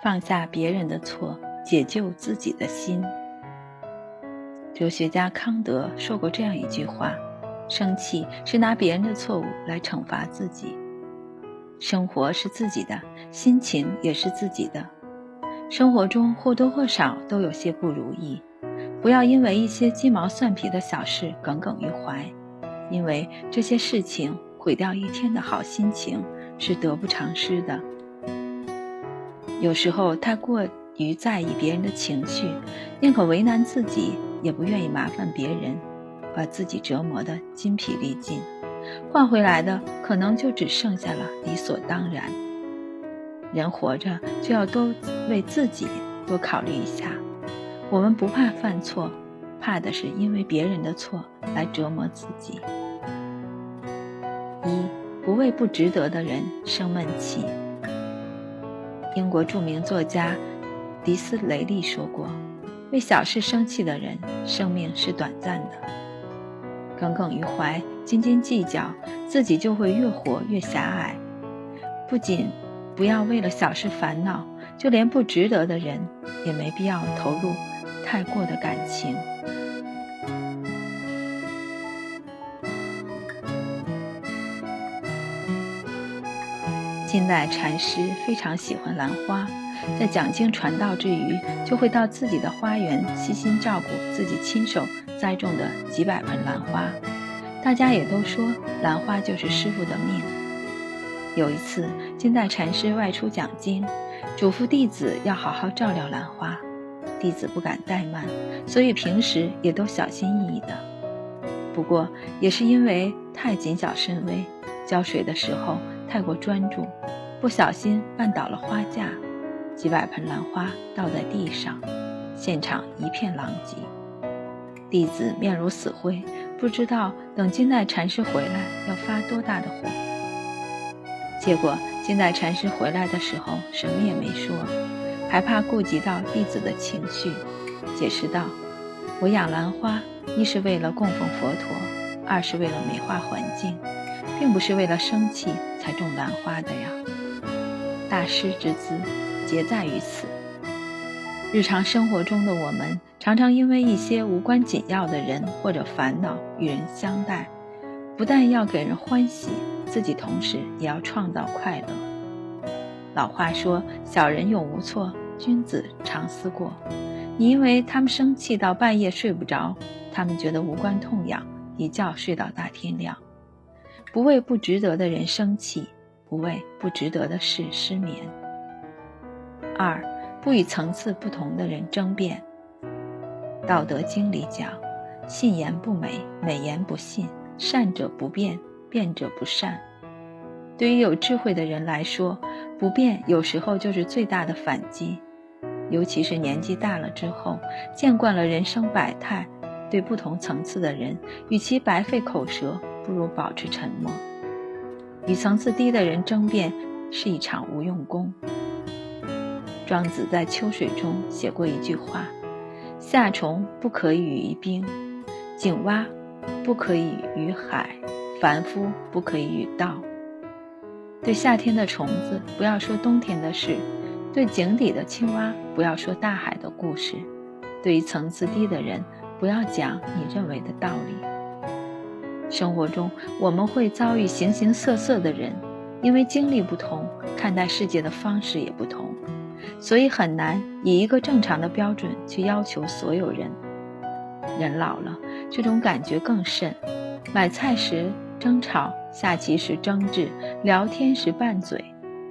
放下别人的错，解救自己的心。哲学家康德说过这样一句话：生气是拿别人的错误来惩罚自己。生活是自己的，心情也是自己的。生活中或多或少都有些不如意，不要因为一些鸡毛蒜皮的小事耿耿于怀，因为这些事情毁掉一天的好心情是得不偿失的。有时候太过于在意别人的情绪，宁可为难自己，也不愿意麻烦别人，把自己折磨得筋疲力尽，换回来的可能就只剩下了理所当然。人活着就要多为自己多考虑一下，我们不怕犯错，怕的是因为别人的错来折磨自己。不为不值得的人生闷气。英国著名作家迪斯雷利说过，为小事生气的人，生命是短暂的。耿耿于怀，斤斤计较，自己就会越活越狭隘。不仅不要为了小事烦恼，就连不值得的人，也没必要投入太过的感情。近代禅师非常喜欢兰花，在讲经传道之余，就会到自己的花园悉心照顾自己亲手栽种的几百盆兰花。大家也都说兰花就是师父的命。有一次，近代禅师外出讲经，嘱咐弟子要好好照料兰花。弟子不敢怠慢，所以平时也都小心翼翼的。不过也是因为太谨小慎微，浇水的时候太过专注，不小心绊倒了花架，几百盆兰花倒在地上，现场一片狼藉。弟子面如死灰，不知道等近代禅师回来要发多大的火。结果近代禅师回来的时候什么也没说，还怕顾及到弟子的情绪，解释道：我养兰花，一是为了供奉佛陀，二是为了美化环境，并不是为了生气才种兰花的呀。大师之资皆在于此。日常生活中的我们，常常因为一些无关紧要的人或者烦恼与人相待，不但要给人欢喜，自己同时也要创造快乐。老话说，小人永无错，君子常思过。你因为他们生气到半夜睡不着，他们觉得无关痛痒，一觉睡到大天亮。不为不值得的人生气，不为不值得的事失眠。2，不与层次不同的人争辩。道德经里讲，信言不美，美言不信，善者不辩，辩者不善。对于有智慧的人来说，不辩有时候就是最大的反击，尤其是年纪大了之后，见惯了人生百态，对不同层次的人，与其白费口舌，不如保持沉默。与层次低的人争辩是一场无用功。庄子在秋水中写过一句话：夏虫不可以语于冰，井蛙不可以语于海，凡夫不可以语道。对夏天的虫子不要说冬天的事，对井底的青蛙不要说大海的故事，对于层次低的人不要讲你认为的道理。生活中我们会遭遇形形色色的人，因为经历不同，看待世界的方式也不同，所以很难以一个正常的标准去要求所有人。人老了，这种感觉更甚。买菜时争吵，下棋时争执，聊天时拌嘴，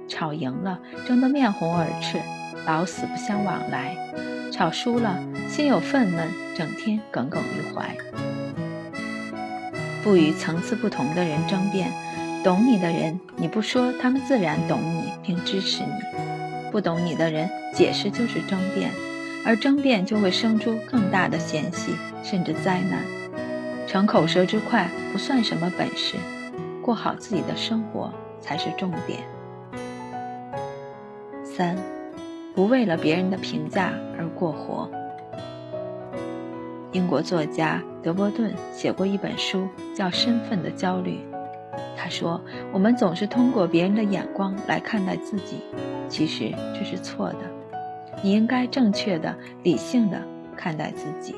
吵赢了争得面红耳赤，老死不相往来；吵输了心有愤懑，整天耿耿于怀。不与层次不同的人争辩，懂你的人你不说，他们自然懂你并支持你；不懂你的人解释就是争辩，而争辩就会生出更大的嫌隙，甚至灾难。逞口舌之快不算什么本事，过好自己的生活才是重点。3，不为了别人的评价而过活。英国作家德伯顿写过一本书叫《身份的焦虑》。他说，我们总是通过别人的眼光来看待自己，其实这是错的。你应该正确的、理性的看待自己。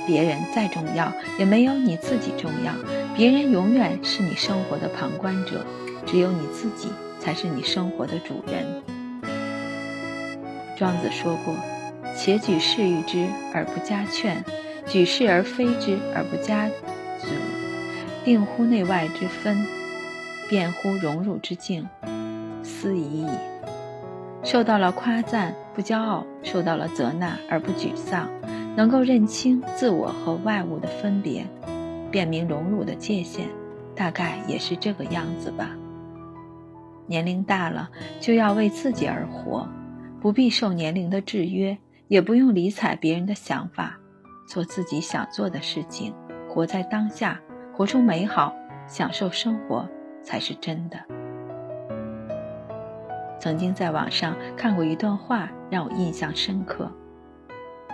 别人再重要，也没有你自己重要。别人永远是你生活的旁观者，只有你自己才是你生活的主人。庄子说过：且举事喻之而不加劝，举事而非之而不加阻，定乎内外之分，辩乎荣辱之境，斯已矣。受到了夸赞不骄傲，受到了责难而不沮丧，能够认清自我和外物的分别，辨明荣辱的界限，大概也是这个样子吧。年龄大了，就要为自己而活，不必受年龄的制约，也不用理睬别人的想法，做自己想做的事情，活在当下，活出美好，享受生活才是真的。曾经在网上看过一段话，让我印象深刻。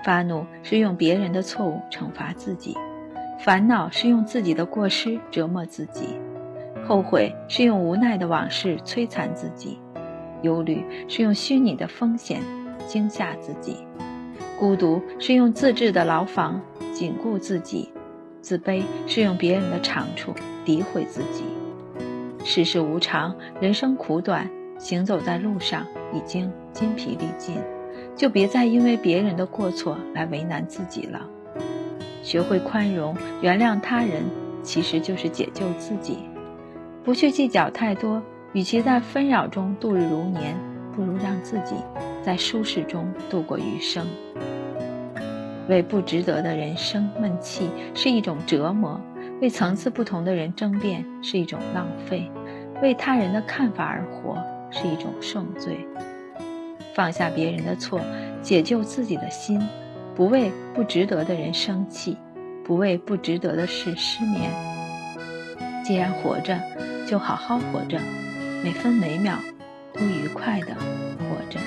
发怒是用别人的错误惩罚自己，烦恼是用自己的过失折磨自己，后悔是用无奈的往事摧残自己，忧虑是用虚拟的风险惊吓自己，孤独是用自制的牢房紧固自己，自卑是用别人的长处诋毁自己。世事无常，人生苦短，行走在路上已经筋疲力尽，就别再因为别人的过错来为难自己了。学会宽容，原谅他人，其实就是解救自己。不去计较太多，与其在纷扰中度日如年，不如让自己在舒适中度过余生。为不值得的人生闷气是一种折磨，为层次不同的人争辩是一种浪费，为他人的看法而活是一种受罪。放下别人的错，解救自己的心，不为不值得的人生气，不为不值得的事失眠。既然活着，就好好活着，每分每秒都愉快地活着。